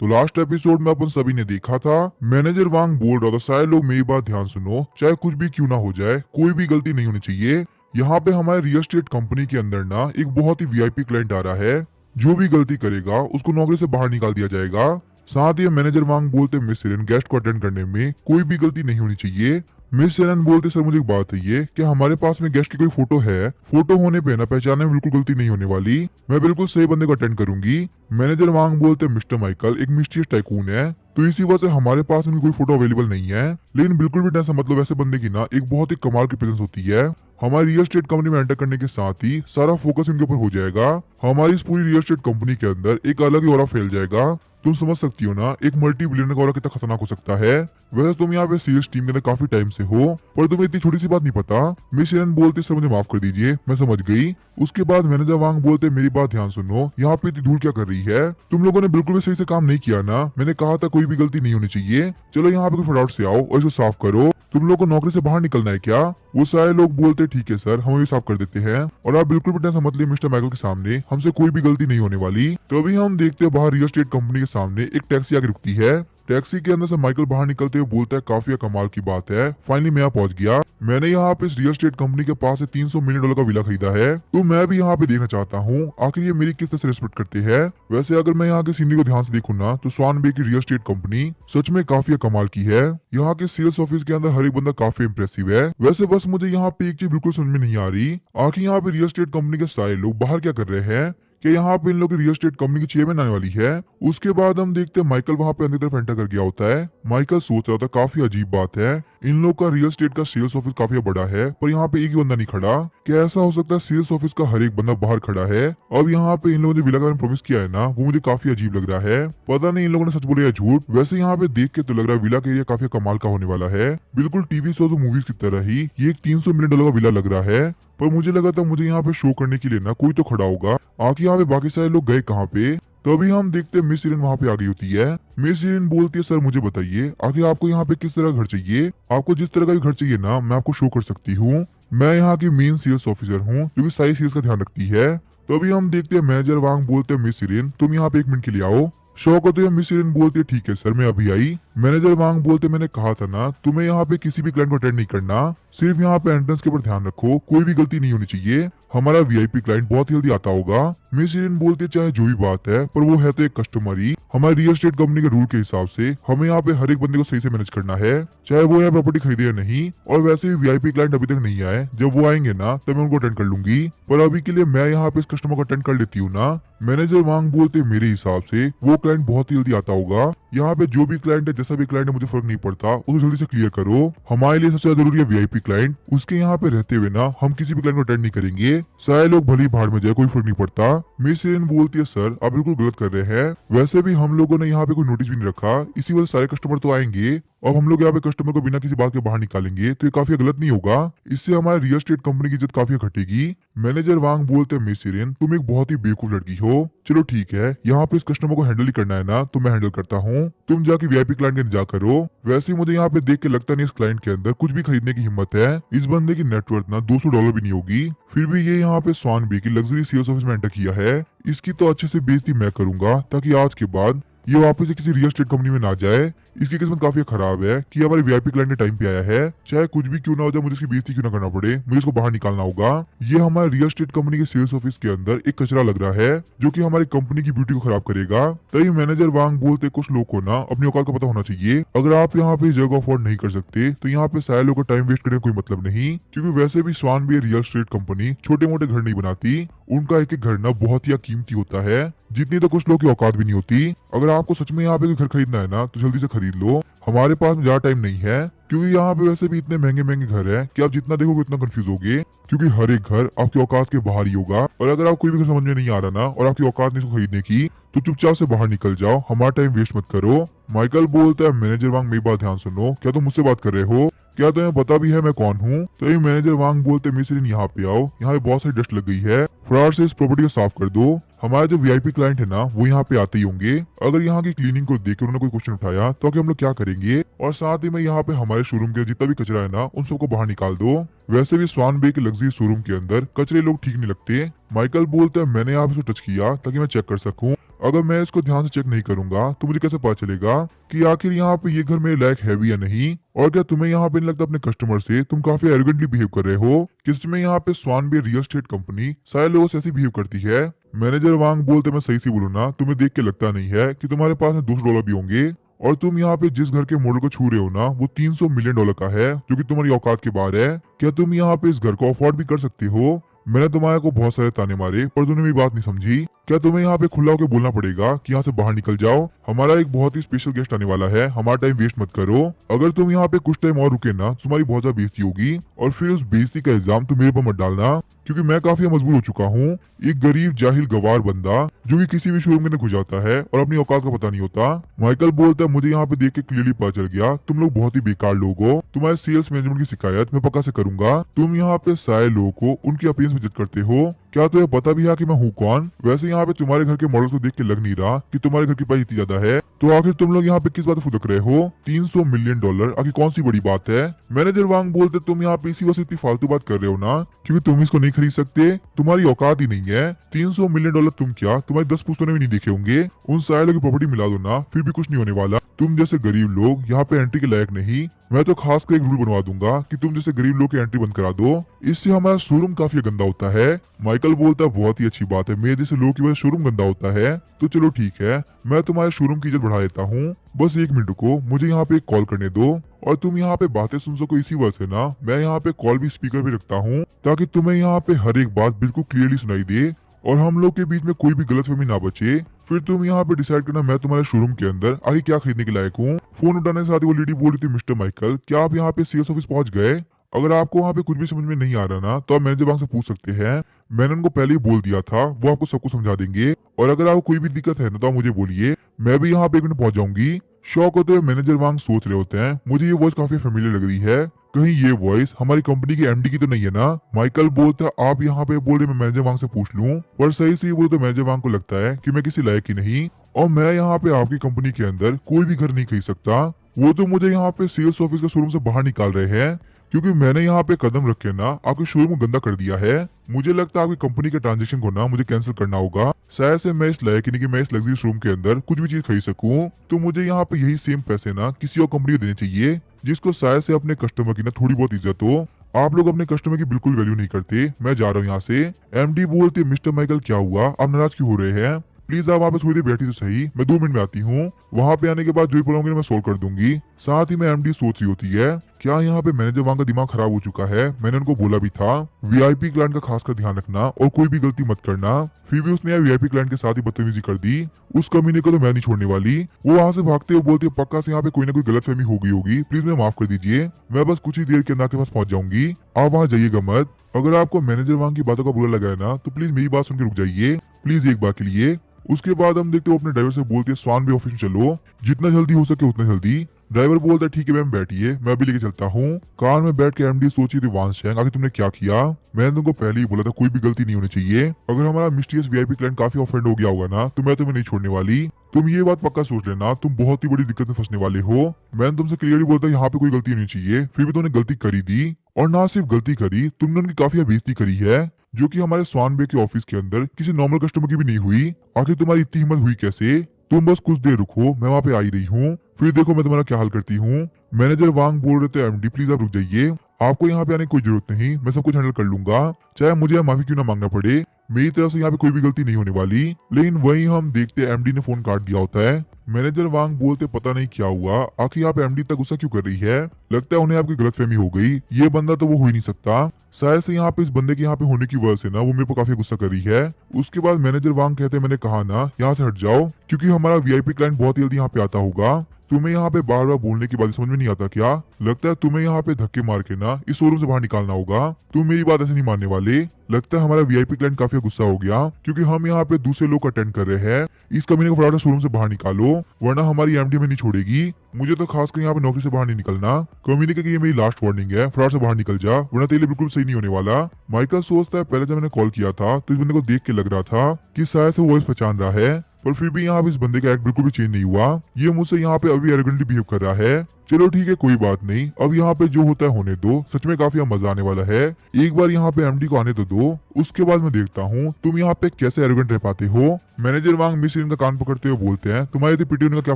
तो last episode में अपन सभी ने देखा था, मैनेजर वांग बोल रहा था सारे लोग मेरी बात ध्यान सुनो, चाहे कुछ भी क्यों ना हो जाए कोई भी गलती नहीं होनी चाहिए। यहाँ पे हमारे रियल एस्टेट कंपनी के अंदर ना एक बहुत ही वीआईपी क्लाइंट आ रहा है। जो भी गलती करेगा उसको नौकरी से बाहर निकाल दिया जाएगा। साथ ही मैनेजर वांग बोलते मिस सिरेन गेस्ट को अटेंड करने में कोई भी गलती नहीं होनी चाहिए। मिस सेरन बोलते सर मुझे एक बात है ये कि हमारे पास में गेस्ट की कोई फोटो है, फोटो होने पे ना पहचानने में बिल्कुल गलती नहीं होने वाली, मैं बिल्कुल सही बंदे को अटेंड करूंगी। मैनेजर वांग बोलते मिस्टर माइकल एक मिस्टीरियस टाइकून है, तो इसी वजह से हमारे पास में कोई फोटो अवेलेबल नहीं है। लेकिन बिल्कुल भी टेंशन मतलब ऐसे बंदे की ना एक बहुत ही कमाल की प्रेजेंस होती है। हमारी रियल एस्टेट कंपनी में एंटर करने के साथ ही सारा फोकस इनके ऊपर हो जाएगा। हमारी इस पूरी रियल एस्टेट कंपनी के अंदर एक अलग ही ऑरा फैल जाएगा। तुम समझ सकती हो ना एक मल्टी बिलियनर का ऑरा कितना खतरनाक हो सकता है। वैसे तुम यहाँ पे सीएस टीम के अंदर काफी टाइम से हो, पर तुम्हें इतनी छोटी सी बात नहीं पता। मिस शेरन बोलते सर मुझे माफ कर दीजिए, मैं समझ गई। उसके बाद मैनेजर वांग बोलते मेरी बात ध्यान सुनो, यहाँ पे इतनी धूल क्या कर रही है, तुम लोगों ने बिल्कुल भी सही से काम नहीं किया ना, मैंने कहा था कोई भी गलती नहीं होनी चाहिए। चलो यहाँ पे फटाफट से आओ और इसे साफ करो। तुम लोग को नौकरी से बाहर निकलना है क्या? वो सारे लोग बोलते ठीक है सर, हम भी साफ कर देते हैं और आप बिल्कुल भी टेंशन मत लिए मिस्टर माइकल के सामने हमसे कोई भी गलती नहीं होने वाली। तो अभी हम देखते हैं बाहर रियल एस्टेट कंपनी के सामने एक टैक्सी आके रुकती है। टैक्सी के अंदर से माइकल बाहर निकलते हुए बोलता है काफी कमाल की बात है, फाइनली मैं यहाँ पहुंच गया। मैंने यहाँ पे इस रियल एस्टेट कंपनी के पास से $300 मिलियन का विला खरीदा है, तो मैं भी यहाँ पे देखना चाहता हूँ आखिर ये मेरी किस तरह से रिस्पेक्ट करते हैं। वैसे अगर मैं यहाँ के सीनरी को ध्यान से देखूँ ना, तो स्वान बे की रियल एस्टेट कंपनी सच में काफी कमाल की है। यहाँ के सेल्स ऑफिस के अंदर हर एक बंदा काफी इंप्रेसिव है। वैसे बस मुझे यहाँ पे एक चीज बिल्कुल समझ में नहीं आ रही, आखिर यहाँ पे रियल एस्टेट कंपनी के सारे लोग बाहर क्या कर रहे हैं? कि यहाँ पे इन लोगों की रियल एस्टेट कंपनी की चेयरमैन आने वाली है। उसके बाद हम देखते हैं माइकल वहाँ पे अंदर तरफ एंटर कर गया होता है। माइकल सोच रहा था काफी अजीब बात है, इन लोग का रियल एस्टेट का सेल्स ऑफिस काफी बड़ा है पर यहाँ पे एक ही बंदा नहीं खड़ा। क्या ऐसा हो सकता है सेल्स ऑफिस का हर एक बंदा बाहर खड़ा है? अब यहाँ पे इन लोगों ने विला का प्रॉमिस किया है ना, वो मुझे काफी अजीब लग रहा है। पता नहीं इन लोगों ने सच बोले या झूठ। वैसे यहाँ पे देख के तो लग रहा है विला का एरिया काफी कमाल का होने वाला है, बिल्कुल टीवी शोज और मूवीज की तरह ही। ये एक $300 मिलियन का विला लग रहा है, पर मुझे लगा था मुझे यहाँ पे शो करने के लिए ना कोई तो खड़ा होगा। आखिर यहाँ पे बाकी सारे लोग गए कहाँ पे? तभी हम देखते हैं मिस सीरिन वहाँ पे आ गई होती है। मिस सीरिन बोलती है सर मुझे बताइए आखिर आपको यहाँ पे किस तरह का घर चाहिए? आपको जिस तरह का भी घर चाहिए ना मैं आपको शो कर सकती हूँ। मैं यहाँ की मेन सेल्स ऑफिसर हूँ जो कि सारी सेल्स का ध्यान रखती है। तभी हम देखते हैं मैनेजर वांग बोलते हैं मिस सीरिन तुम यहाँ पे 1 मिनट के लिए आओ। शौक होते हुए मिस सीरिन बोलती है ठीक है सर मैं अभी आई। मैनेजर वांग बोलते मैंने कहा था ना तुम्हें यहाँ पे किसी भी क्लाइंट को अटेंड नहीं करना, सिर्फ यहाँ पे एंट्रेंस के ऊपर ध्यान रखो, कोई भी गलती नहीं होनी चाहिए। हमारा वीआईपी क्लाइंट बहुत जल्दी आता होगा। मिस सीरिन बोलते चाहे जो भी बात है पर वो है तो एक कस्टमर ही। हमारी रियल एस्टेट कंपनी के रूल के हिसाब से हमें यहाँ पे हर एक बंदे को सही से मैनेज करना है, चाहे वो यहाँ प्रॉपर्टी खरीदे या नहीं। और वैसे भी वीआईपी क्लाइंट अभी तक नहीं आए, जब वो आएंगे ना तब मैं उनको अटेंड कर लूंगी, पर अभी के लिए मैं यहाँ पे इस कस्टमर को अटेंड कर लेती हूँ ना। मैनेजर वांग बोलते मेरे हिसाब से वो क्लाइंट बहुत ही जल्दी आता होगा। यहाँ पे जो भी क्लाइंट है जैसा भी क्लाइंट है मुझे फर्क नहीं पड़ता, उसे जल्दी से क्लियर करो। हमारे लिए सबसे जरूरी है वीआईपी क्लाइंट, उसके यहाँ पे रहते हुए ना हम किसी भी क्लाइंट को अटेंड नहीं करेंगे। सारे लोग भली भाड़ में जाए कोई फर्क नहीं पड़ता। मिस सेरेन बोलती है सर आप बिल्कुल गलत कर रहे हैं, वैसे भी हम लोगों ने यहाँ पे कोई नोटिस भी नहीं रखा, इसी वजह से सारे कस्टमर तो आएंगे। अब हम लोग यहाँ पे कस्टमर को बिना किसी बात के बाहर निकालेंगे तो ये काफी गलत नहीं होगा, इससे हमारे रियल एस्टेट कंपनी की इज्जत काफी घटेगी। मैनेजर वांग बोलते हैं मिस सीरेन तुम एक बहुत ही बेवकूफ लड़की हो। चलो ठीक है यहाँ पे इस कस्टमर को हैंडल ही करना है ना तो मैं हैंडल करता हूँ, तुम जाके वीआईपी क्लाइंट का इंतजार करो। वैसे ही मुझे यहाँ पे देख के लगता नहीं इस क्लाइंट के अंदर कुछ भी खरीदने की हिम्मत है। इस बंदे की नेटवर्थ ना $200 भी नहीं होगी, फिर भी ये यहाँ पे स्वान बे की लग्जरी सेल्स ऑफिस में एंटर किया है। इसकी तो अच्छे से बेइज्जती मैं करूंगा ताकि आज के बाद ये वापस से किसी रियल एस्टेट कंपनी में ना जाए। इसकी किस्मत काफी खराब है कि हमारे वीआईपी क्लाइंट ने टाइम पे आया है, चाहे कुछ भी क्यों ना हो जाए मुझे इसकी बेइज्जती क्यों ना करना पड़े, मुझे इसको बाहर निकालना होगा। ये हमारे रियल एस्टेट कंपनी के सेल्स ऑफिस के अंदर एक कचरा लग रहा है जो कि हमारी कंपनी की ब्यूटी को खराब करेगा। तभी मैनेजर वांग बोलते कुछ लोग को ना अपनी औकात का पता होना चाहिए, अगर आप यहाँ पे जगह अफोर्ड नहीं कर सकते तो यहाँ पे सारे लोगों का टाइम वेस्ट करने का कोई मतलब नहीं, क्योंकि वैसे भी स्वान भी रियल एस्टेट कंपनी छोटे मोटे घर नहीं बनाती, उनका एक एक घर ना बहुत ही कीमती होता है, जितनी तो कुछ लोग की औकात भी नहीं होती। अगर आपको सच में यहाँ पे घर खरीदना है ना तो जल्दी से खरीद लो, हमारे पास ज्यादा टाइम नहीं है, क्योंकि यहाँ पे वैसे भी इतने महंगे महंगे घर है कि आप जितना देखोगे उतना कंफ्यूज होगे, क्योंकि हर एक घर आपकी औकात के बाहर ही होगा। और अगर आप कोई भी घर समझ में नहीं आ रहा ना और आपकी औकात नहीं इसको खरीदने की, तो चुपचाप से बाहर निकल जाओ, हमारा टाइम वेस्ट मत करो। माइकल बोलता है मैनेजर वांग मेरी बात ध्यान सुनो, क्या तुम मुझसे बात कर रहे हो? क्या तुम्हें पता भी है मैं कौन हूँ? तो ये मैनेजर वांग बोलते मिस सीरिन यहाँ पे आओ, यहाँ पे बहुत सारी डस्ट लग गई है, फटाफट से इस प्रॉपर्टी को साफ कर दो। हमारे जो वीआईपी क्लाइंट है ना वो यहाँ पे आते ही होंगे, अगर यहाँ की क्लीनिंग को देख के उन्होंने कोई क्वेश्चन उठाया तो आगे हम लोग क्या करेंगे? और साथ ही में यहाँ पे हमारे शोरूम के जितना भी कचरा है ना उन सबको बाहर निकाल दो। वैसे भी स्वान बे के लग्जरी शोरूम के अंदर कचरे लोग ठीक नहीं लगते। माइकल बोलता है मैंने यहाँ पे टच किया ताकि मैं चेक कर सकूं, अगर मैं इसको ध्यान से चेक नहीं करूंगा तो मुझे कैसे पता चलेगा कि आखिर यहाँ पे ये घर मेरे लायक है भी या नहीं। और क्या तुम्हें यहाँ पे नहीं लगता अपने कस्टमर से तुम काफी एरोगेंटली बिहेव कर रहे हो? किस में यहाँ पे स्वानबे रियल एस्टेट कंपनी सारे लोगों से ऐसी बिहेव करती है? मैनेजर वांग बोलते, मैं सही से बोलूँ ना, तुम्हें देख के लगता नहीं है कि तुम्हारे पास में $200 भी होंगे। और तुम यहाँ पे जिस घर के मॉडल को छू रहे हो ना, वो $300 मिलियन का है, जो कि तुम्हारी औकात के बाहर है। क्या तुम यहाँ पे इस घर को अफोर्ड भी कर सकते हो? मैंने तुम्हारे को बहुत सारे ताने मारे पर तुमने मेरी बात नहीं समझी। क्या तुम्हें यहाँ पे खुला होकर बोलना पड़ेगा कि यहाँ से बाहर निकल जाओ? हमारा एक बहुत ही स्पेशल गेस्ट आने वाला है, हमारा टाइम वेस्ट मत करो। अगर तुम यहाँ पे कुछ टाइम और रुके ना, तुम्हारी बहुत ज्यादा बेइज्जती होगी। और फिर उस बेइज्जती का इल्जाम तुम मेरे पर मत डालना, क्योंकि मैं काफी मजबूर हो चुका हूँ। एक गरीब जाहिल गवार बंदा जो कि किसी भी शोरूम में घुस जाता है और अपनी औकात का पता नहीं होता। माइकल बोलता है, मुझे यहाँ पे देख के क्लियरली पता चल गया तुम लोग बहुत ही बेकार लोग हो। तुम्हारे सेल्स मैनेजमेंट की शिकायत मैं पक्का से करूंगा। तुम यहाँ पे सारे लोगों को उनकी अपीयंस में जज करते हो। क्या तुम्हें पता भी है कि मैं हूँ कौन? वैसे यहाँ पे तुम्हारे घर के मॉडल को देख के लग नहीं रहा कि तुम्हारे घर की प्राइस इतनी ज्यादा है। तो आखिर तुम लोग यहाँ पे किस बात फुदक रहे हो? $300 मिलियन आखिर कौन सी बड़ी बात है? मैनेजर वांग बोलते, तुम यहाँ पे इसी वजह से इतनी फालतू बात कर रहे हो ना, क्योंकि तुम इसको नहीं खरीद सकते, तुम्हारी औकात ही नहीं है। $300 मिलियन तुम क्या तुम्हारे 10 पुश्तों ने भी नहीं देखे होंगे। उन सारे लोगों की प्रॉपर्टी मिला दो ना, फिर भी कुछ नहीं होने वाला। तुम जैसे गरीब लोग यहाँ पे एंट्री के लायक नहीं। मैं तो खास कर एक रूल बनवा दूंगा कि तुम जैसे गरीब लोग की एंट्री बंद करा दो। इससे हमारा शोरूम काफी गंदा होता है। माइकल बोलता है, बहुत ही अच्छी बात है, मेरे जैसे लोगों की वजह से शोरूम गंदा होता है। तो चलो ठीक है, मैं तुम्हारे शोरूम की इज्जत बढ़ा देता हूँ। बस 1 मिनट को मुझे यहाँ पे एक कॉल करने दो। और तुम यहाँ पे बातें सुन सको इसी वजह से ना, मैं यहाँ पे कॉल भी स्पीकर पे रखता हूँ, ताकि तुम्हें यहाँ पे हर एक बात बिल्कुल क्लियरली सुनाई दे और हम लोग के बीच में कोई भी गलतफहमी ना बचे। फिर तुम यहाँ पे डिसाइड करना मैं तुम्हारे शोरूम के अंदर आगे क्या खरीदने के लायक हूँ। फोन उठाने के साथ ही वो लेडी बोल रही थी, मिस्टर माइकल, क्या आप यहाँ पे सेल्स ऑफिस पहुंच गए? अगर आपको वहाँ पे कुछ भी समझ में नहीं आ रहा ना, तो आप मैनेजर वांग से पूछ सकते हैं। मैंने उनको पहले ही बोल दिया था, वो आपको सब कुछ समझा देंगे। और अगर आपको कोई भी दिक्कत है ना, तो आप मुझे बोलिए, मैं भी यहाँ पे 1 मिनट पहुंच जाऊंगी। शौक होते हुए मैनेजर वांग सोच रहे होते हैं, मुझे ये वॉइस काफी फेमिलियर लग रही है, कहीं ये वॉइस हमारी कंपनी के एमडी की तो नहीं है ना? माइकल बोलता है, आप यहाँ पे बोल रहे मैं मैनेजर वांग से पूछ लूं, पर सही से बोले तो मैनेजर वांग को लगता है कि मैं किसी लायक ही नहीं और मैं यहाँ पे आपकी कंपनी के अंदर कोई भी घर नहीं खरीद सकता। वो तो मुझे यहाँ पे सेल्स ऑफिस के शोरूम से बाहर निकाल रहे हैं, क्योंकि मैंने यहाँ पे कदम रख के ना आपके शोरूम को गंदा कर दिया है। मुझे लगता है आपकी कंपनी के ट्रांजैक्शन को ना मुझे कैंसिल करना होगा। शायद से मैं इस लायक नहीं कि मैं इस लग्जरी शोरूम के अंदर कुछ भी चीज खरीद सकूं। तो मुझे यहाँ पे यही सेम पैसे ना किसी और कंपनी को देने चाहिए, जिसको शायद से अपने कस्टमर की ना थोड़ी बहुत इज्जत हो। आप लोग अपने कस्टमर की बिल्कुल वैल्यू नहीं करते। मैं जा रहा हूँ यहाँ से। एमडी बोलते, मिस्टर माइकल क्या हुआ, आप नाराज क्यों हो रहे हैं? प्लीज आप वहाँ पे थोड़ी देर बैठी तो सही, मैं 2 मिनट में आती हूँ। वहाँ पे आने के बाद जो भी प्रॉब्लम होगी मैं सोल्व कर दूंगी। साथ ही में एमडी सोच रही होती है, क्या यहाँ पे मैनेजर वांग का दिमाग खराब हो चुका है? मैंने उनको बोला भी था वीआईपी क्लाइंट का खासकर ध्यान रखना और कोई भी गलती मत करना। फिर भी उसने वीआईपी क्लाइंट के साथ ही बदतमीजी कर दी। उस कमीने को तो मैं नहीं छोड़ने वाली। वो वहाँ से भागते हुए बोलती है, पक्का से यहाँ पे कोई ना कोई गलतफहमी हो गई होगी, प्लीज मैं माफ कर दीजिए, मैं बस कुछ ही देर के अंदर आपके पास पहुंच जाऊंगी, आप वहाँ जाइएगा मत। अगर आपको मैनेजर वांग की बातों का बुरा लगा है ना, तो प्लीज मेरी बात सुन के रुक जाइए, प्लीज एक बार के लिए। उसके बाद हम देखते हो अपने ड्राइवर से बोलते हैं, स्वान बे ऑफिस में चलो, जितना जल्दी हो सके उतना जल्दी। ड्राइवर बोलता है, ठीक है मैम बैठिए, मैं अभी लेके चलता हूँ। कार में बैठ के एमडी सोची थी, वांशैंग आगे तुमने क्या किया? मैंने तुमको पहले ही बोला था कोई भी गलती नहीं होनी चाहिए। अगर हमारा मिस्टीरियस वीआईपी क्लाइंट काफी ऑफेंड हो गया होगा ना, तो मैं तुम्हें नहीं छोड़ने वाली। तुम ये बात पक्का सोच लेना, तुम बहुत ही बड़ी दिक्कत में फंसने वाले हो। मैंने तुमसे क्लियरली बोलता यहाँ पे कोई गलती नहीं चाहिए, फिर भी तुमने गलती करी दी। और ना सिर्फ गलती करी, तुमने उनकी काफी बेइज्जती करी है, जो कि हमारे स्वान बे के ऑफिस के अंदर किसी नॉर्मल कस्टमर की भी नहीं हुई। आखिर तुम्हारी इतनी हिम्मत हुई कैसे? तुम बस कुछ देर रुको, मैं वहाँ पे आ ही रही हूँ, फिर देखो मैं तुम्हारा क्या हाल करती हूँ। मैनेजर वांग बोल रहे थे, एमडी प्लीज आप रुक जाइए, आपको यहाँ पे आने की कोई जरूरत नहीं, मैं सब कुछ हैंडल कर लूंगा, चाहे मुझे माफी क्यों ना मांगना पड़े, मेरी तरफ से यहाँ पे कोई भी गलती नहीं होने वाली। लेकिन वहीं हम देखते एमडी ने फोन काट दिया होता है। मैनेजर वांग बोलते, पता नहीं क्या हुआ, आखिर आप एमडी तक गुस्सा क्यों कर रही है? लगता है उन्हें आपकी गलतफहमी हो गई, ये बंदा तो वो हो ही नहीं सकता। शायद से यहाँ पे इस बंदे के यहाँ पे होने की वजह से ना वो मेरे को काफी गुस्सा कर रही है। उसके बाद मैनेजर वांग कहते, मैंने कहा ना यहाँ से हट जाओ, क्योंकि हमारा वीआईपी क्लाइंट बहुत जल्दी यहाँ पे आता होगा। तुम्हें यहाँ पे बार बार बोलने की बात समझ में नहीं आता क्या? लगता है तुम्हें यहाँ पे धक्के मार के ना इस शोरूम से बाहर निकालना होगा। तुम मेरी बात ऐसे नहीं मानने वाले। लगता है हमारा वीआईपी क्लाइंट काफी गुस्सा हो गया, क्योंकि हम यहाँ पे दूसरे लोग अटेंड कर रहे हैं। इस कमीने को फटाफट शोरूम से बाहर निकालो, वरना हमारी एमडी में नहीं छोड़ेगी। मुझे तो खासकर यहाँ पे नौकरी से बाहर नहीं निकलना। कमीने के ये मेरी लास्ट वार्निंग है, फटाफट से बाहर निकल जा, वरना तेरे लिए बिल्कुल सही नहीं होने वाला। माइकल सोचता है, पहले जब मैंने कॉल किया था तो इस बंदे को देख के लग रहा था कि शायद से वो वॉइस पहचान रहा है, पर फिर भी यहाँ पे इस बंदे का एक्ट बिल्कुल भी चेंज नहीं हुआ। ये मुझसे यहाँ पे अभी एरोगेंटली बिहेव कर रहा है। चलो ठीक है, कोई बात नहीं, अब यहाँ पे जो होता है होने दो। सच में काफी मजा आने वाला है। एक बार यहाँ पे एमडी को आने तो दो, उसके बाद मैं देखता हूँ तुम यहाँ पे कैसे एरोगेंट रह पाते हो। मैनेजर वांग मिस इरिन का कान पकड़ते हुए बोलते हैं, तुम्हारे तो पीटी होने का क्या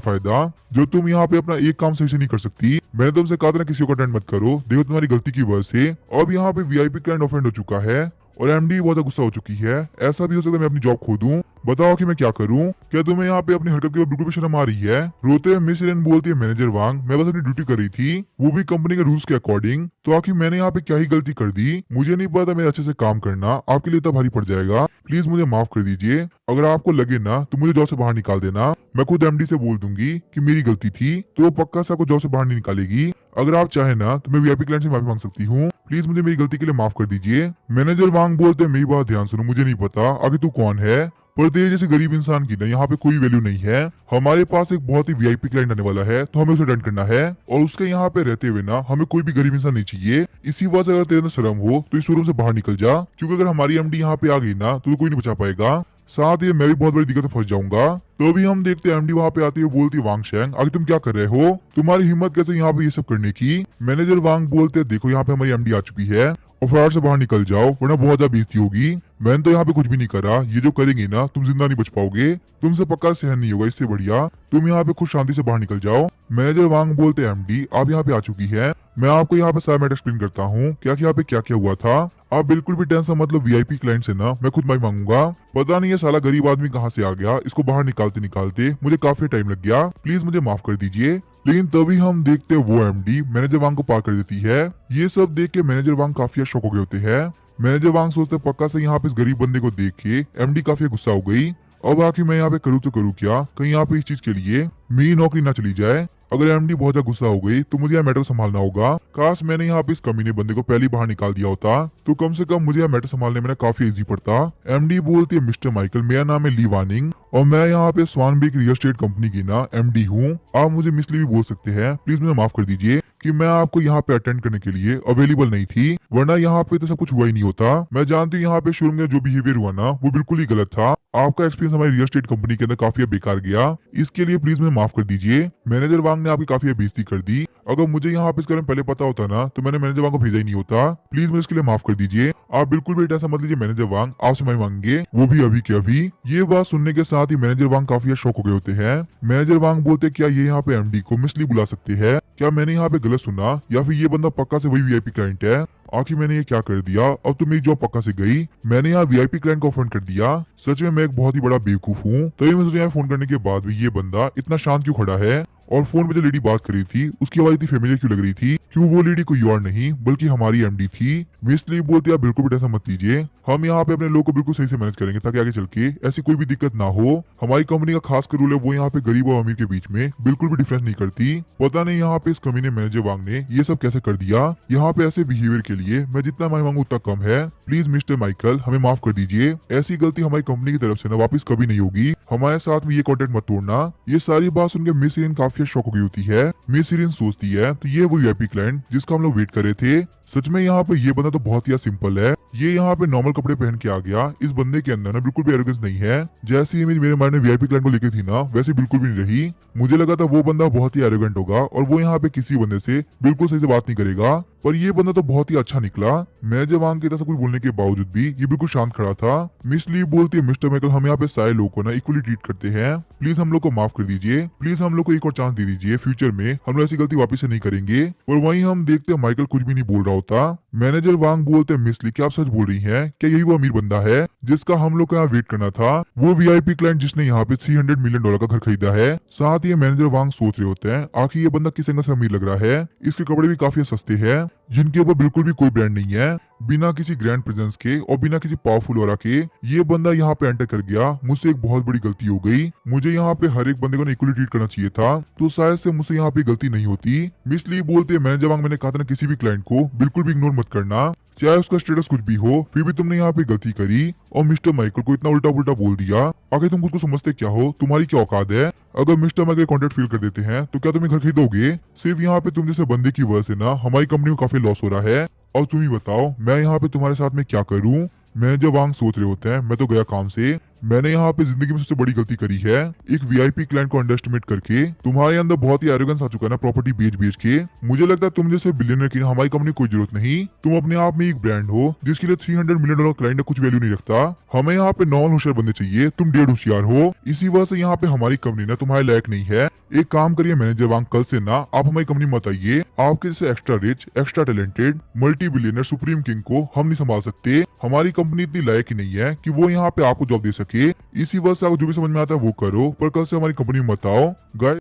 फायदा, जो तुम यहाँ पे अपना एक काम सही से नहीं कर सकती। मैंने तुमसे कहा था ना किसी को अटेंड मत करो, देखो तुम्हारी गलती की वजह से अब यहाँ पे वीआईपी क्लाइंट ऑफेंड हो चुका है और एमडी बहुत गुस्सा हो चुकी है। ऐसा भी हो सकता है मैं अपनी जॉब खो दूं। बताओ कि मैं क्या करूं। क्या तुम्हें यहाँ पे अपनी हरकत के बाद बिल्कुल भी शर्म आ रही है। रोते हुए मिस इरेन बोलती है, मैनेजर वांग मैं बस अपनी ड्यूटी कर रही थी, वो भी कंपनी के रूल्स के अकॉर्डिंग। तो आखिर मैंने यहाँ पे क्या ही गलती कर दी। मुझे नहीं पता मेरे अच्छे से काम करना आपके लिए इतना भारी पड़ जाएगा। प्लीज मुझे माफ कर दीजिए। अगर आपको लगे ना तो मुझे जॉब से बाहर निकाल देना। मैं खुद एमडी से बोल दूंगी कि मेरी गलती थी, तो वो पक्का से आपको जॉब से बाहर नहीं निकालेगी। अगर आप चाहे ना तो मैं वीआईपी क्लाइंट से माफी मांग सकती हूँ। प्लीज मुझे मेरी गलती के लिए माफ कर दीजिए। मैनेजर वांग बोलते, मेरी बात ध्यान सुनो, मुझे नहीं पता आगे तू कौन है, पर तेरे जैसे गरीब इंसान की ना यहाँ पे कोई वैल्यू नहीं है। हमारे पास एक बहुत ही वीआईपी क्लाइंट आने वाला है, तो हमें उसे अटेंड करना है और उसके यहाँ पे रहते हुए ना हमें कोई भी गरीब इंसान नहीं चाहिए। इसी वजह से अगर तेरे अंदर शर्म हो तो इस शोरूम से बाहर निकल जा, क्योंकि अगर हमारी एमडी यहाँ पे आ गई ना तो कोई नहीं बचा पाएगा। साथ ही मैं भी बहुत बड़ी दिक्कत में फंस जाऊंगा। तो अभी हम देखते हैं एमडी वहाँ पे आती है, बोलती है, वांग शेंग आगे तुम क्या कर रहे हो, तुम्हारी हिम्मत कैसे यहाँ पे ये सब करने की। मैनेजर वांग बोलते, देखो यहाँ पे हमारी एमडी आ चुकी है और फटाफट से बाहर निकल जाओ वरना बहुत ज्यादा बेइज्जती होगी। मैंने तो यहाँ पे कुछ भी नहीं करा, ये जो करेंगे ना तुम जिंदा नहीं बच पाओगे, तुमसे पक्का सहन नहीं होगा। इससे बढ़िया तुम यहाँ पे खुद शांति से बाहर निकल जाओ। मैनेजर वांग बोलते, एमडी आप यहाँ पे आ चुकी है, मैं आपको यहाँ पे सारा मैटर एक्सप्लेन करता हूँ क्या यहाँ पे क्या क्या हुआ था। आप बिल्कुल भी टेंशन मतलब वीआईपी क्लाइंट से ना मैं खुद माफी मांगूंगा। पता नहीं ये साला गरीब आदमी कहाँ से आ गया, इसको बाहर निकालते निकालते मुझे काफी टाइम लग गया। प्लीज मुझे माफ कर दीजिए। लेकिन तभी हम देखते हैं वो एमडी मैनेजर वांग को पार कर देती है। ये सब देख के मैनेजर वांग काफी शॉक हो गए होते हैं। मैनेजर वांग सोचते पक्का से यहाँ पे इस गरीब बंदे को देख के एमडी काफी गुस्सा हो गई। अब आखिर मैं यहाँ पे करूँ तो करूँ क्या, कहीं यहाँ पे इस चीज के लिए मेरी नौकरी ना चली जाए। अगर एमडी बहुत ज्यादा गुस्सा हो गई तो मुझे यह मैटर संभालना होगा। काश मैंने यहाँ पे इस कमीने बंदे को पहले बाहर निकाल दिया होता तो कम से कम मुझे यह मैटर संभालने में काफी इजी पड़ता। एमडी बोलती है, मिस्टर माइकल मेरा नाम है ली वानिंग और मैं यहाँ पे स्वानबेक रियल एस्टेट कंपनी की ना एमडी हूँ। आप मुझे मिस ली भी बोल सकते हैं। प्लीज मुझे माफ कर दीजिए कि मैं आपको यहाँ पे अटेंड करने के लिए अवेलेबल नहीं थी, वरना यहाँ पे तो सब कुछ हुआ ही नहीं होता। मैं जानती हूँ यहाँ पे शोरूम में जो बिहेवियर हुआ ना वो बिल्कुल ही गलत था। आपका एक्सपीरियंस हमारी रियल एस्टेट कंपनी के अंदर काफी बेकार गया, इसके लिए प्लीज मुझे माफ कर दीजिए। मैनेजर वांग ने आपकी काफी बेइज्जती कर दी। अगर मुझे यहाँ पे इसके बारे में पहले पता होता ना तो मैंने मैनेजर वांग को भेजा ही नहीं होता। प्लीज मुझे इसके लिए माफ कर दीजिए। आप बिल्कुल भी ऐसा मत लीजिए, मैनेजर वांग आपसे माफी मांगेंगे, वो भी अभी के अभी। ये बात सुनने के साथ ही मैनेजर वांग काफी शौक हो गए होते हैं। मैनेजर वांग बोलते, क्या ये यहाँ पे एमडी को मिस ली बुला सकते हैं, क्या मैंने यहाँ पे गलत सुना या फिर ये बंदा पक्का से वही वीआईपी क्लाइंट है। आखिर मैंने ये क्या कर दिया, अब तो मेरी जॉब पक्का से गई। मैंने यहाँ वीआईपी क्लाइंट को ऑफेंड कर दिया। सच में मैं एक बहुत ही बड़ा बेवकूफ हूँ। तभी मैं सोचा फोन करने के बाद भी ये बंदा इतना शांत क्यों खड़ा है और फोन पे जो लेडी बात कर रही थी उसकी आवाज इतनी फेमिलियर क्यों लग रही थी। क्यों वो लेडी कोई और नहीं बल्कि हमारी एमडी थी। मिस ली बोलती, आप बिल्कुल भी टेंशन मत लीजिए, हम यहाँ पे अपने लोग को बिल्कुल सही से मैनेज करेंगे ताकि आगे चल के ऐसी कोई भी दिक्कत ना हो। हमारी कंपनी का खास कर रूल है वो यहाँ पे गरीब और अमीर के बीच में बिल्कुल भी डिफरेंस नहीं करती। पता नहीं यहाँ पे इस कमीने मैनेजर वांग ने ये सब कैसे कर दिया। यहाँ पे ऐसे बिहेवियर के लिए मैं जितना माफी मांगू उतना कम है। प्लीज मिस्टर माइकल हमें माफ कर दीजिए। ऐसी गलती हमारी कंपनी की तरफ से ना वापस कभी नहीं होगी। हमारे साथ में ये कॉन्टेक्ट मत तोड़ना। ये सारी बात सुनकर मिस इरिन काफी शॉक हो गई होती है। मिस इरिन सोचती है तो ये वो वीआईपी क्लाइंट जिसका हम लोग वेट कर रहे थे। सच में यहाँ पे ये बंदा तो बहुत ही सिंपल है। ये यहाँ पे नॉर्मल कपड़े पहन के आ गया। इस बंदे के अंदर ना बिल्कुल भी एरोगेंस नहीं है। जैसी इमेज मेरे माइंड में वीआईपी क्लाइंट को लेके थी ना वैसे बिल्कुल भी नहीं रही। मुझे लगा था वो बंदा बहुत ही एरोगेंट होगा और वो यहाँ पे किसी बंदे से बिल्कुल सही से बात नहीं करेगा, पर ये बंदा तो बहुत ही अच्छा निकला। मैनेजर वांग के सब कुछ बोलने के बावजूद भी ये बिल्कुल शांत खड़ा था। मिस ली बोलती है, मिस्टर माइकल हम यहाँ पे सारे लोगों को ना इक्वली ट्रीट करते हैं, प्लीज हम लोग को माफ कर दीजिए। प्लीज हम लोग को एक और चांस दे दीजिए। फ्यूचर में हम लोग ऐसी गलती वापस से नहीं करेंगे। और वहीं हम देखते हैं माइकल कुछ भी नहीं बोल रहा होता। मैनेजर वांग बोलते हैं, मिस ली क्या आप सच बोल रही हैं? क्या यही वो अमीर बंदा है जिसका हम लोग को यहाँ वेट करना था? वो वीआईपी क्लाइंट जिसने यहाँ पे $300 मिलियन का घर खरीदा है। साथ ही मैनेजर वांग सोच रहे होते हैं आखिर ये बंदा किस एंगल से अमीर लग रहा है। इसके कपड़े भी काफी सस्ते हैं जिनके ऊपर बिल्कुल भी कोई ब्रांड नहीं है। बिना किसी ग्रैंड प्रेजेंस के और बिना किसी पावरफुल ऑरा के ये बंदा यहाँ पे एंटर कर गया। मुझसे एक बहुत बड़ी गलती हो गई। मुझे यहाँ पे हर एक बंदे को इक्वली ट्रीट करना चाहिए था, तो शायद से मुझसे यहाँ पे गलती नहीं होती। मिस ली बोलते, मैनेजर वांग मैंने कहा था ना किसी भी क्लाइंट को बिल्कुल भी इग्नोर मत करना, चाहे उसका स्टेटस कुछ भी हो। फिर भी तुमने यहाँ पे गलती करी और मिस्टर माइकल को इतना उल्टा पुल्टा बोल दिया। आगे तुम खुद को समझते क्या हो? तुम्हारी क्या औकात है? अगर मिस्टर माइकल कॉन्ट्रैक्ट फिल कर देते हैं तो क्या तुम घर खरीदोगे? सिर्फ यहाँ पे तुम जैसे बंदे की वजह से ना हमारी कंपनी को काफी लॉस हो रहा है। और तुम ही बताओ मैं यहाँ पे तुम्हारे साथ में क्या करूँ? मैनेजर वांग सोच रहे होते हैं मैं तो गया काम से। मैंने यहाँ पे जिंदगी में सबसे बड़ी गलती करी है, एक वीआईपी क्लाइंट को अंडरएस्टिमेट करके। तुम्हारे अंदर बहुत ही एरोगेंस आ चुका है ना प्रॉपर्टी बेच बेच के। मुझे लगता है तुम जैसे बिलियनर की हमारी कंपनी कोई जरूरत नहीं। तुम अपने आप में एक ब्रांड हो जिसके लिए $300 मिलियन क्लाइंट कुछ वैल्यू नहीं रखता। हमें यहाँ पे नॉन होशियार बंदे चाहिए, तुम डेढ़ होशियार हो। इसी वजह से यहाँ पे हमारी कंपनी ना तुम्हारे लायक नहीं है। एक काम करिए मैनेजर वांग, कल से ना आप हमारी कंपनी मत आइए। आपके जैसे extra rich, extra talented, multi billionaire supreme king को हम नहीं संभाल सकते। हमारी कंपनी इतनी लायक ही नहीं है कि वो यहाँ पे आपको जॉब दे सके। इसी वजह से आपको जो भी समझ में आता है वो करो, पर कल से हमारी कंपनी में मत आओ। गाइस